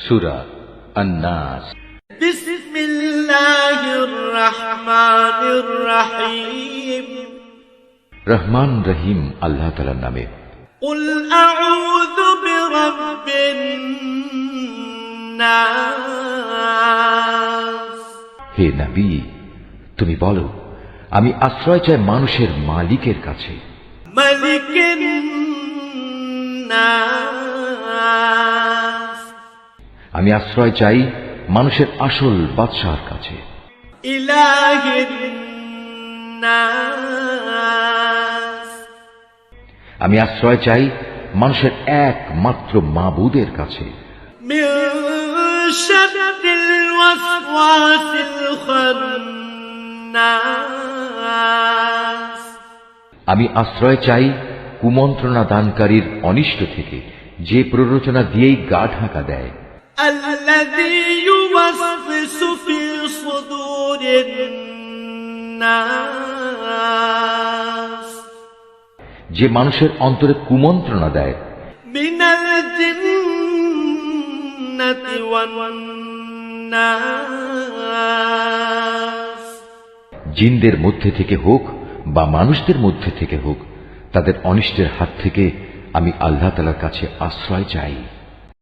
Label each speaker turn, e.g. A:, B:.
A: সূরা আন-নাস।
B: বিসমিল্লাহির রহমানির রহিম।
A: রহমান রহিম আল্লাহ তাআলার নামে।
B: কুল আউযু বিরাব্বিন নাস।
A: হে নবী, তুমি বলো, আমি আশ্রয় চাই মানুষের মালিকের কাছে।
B: মালিকিন নাস।
A: আমি আশ্রয় চাই মানুষের আসল বাদশাহর কাছে।
B: ইলাহিন নাস।
A: আমি আশ্রয় চাই মানুষের একমাত্র মাবুদের কাছে।
B: মিন শাররিল ওয়াসওয়াসিল খান্নাস।
A: আমি আশ্রয় চাই কুমন্ত্রণা দানকারীর অনিষ্ট থেকে, যে প্ররোচনা দিয়েই গা ঢাকা দেয়।
B: আল্লাযী ইউওয়াসওয়িসু ফি সুদুরিন নাস।
A: যে মানুষের অন্তরে কুমন্ত্রণা দেয়।
B: মিনাল জিন্নাতি ওয়ান নাস।
A: জিনদের মধ্যে থেকে হোক বা মানুষদের মধ্যে থেকে হোক, তাদের অনিষ্টের হাত থেকে আমি আল্লাহ তাআলার কাছে আশ্রয় চাই।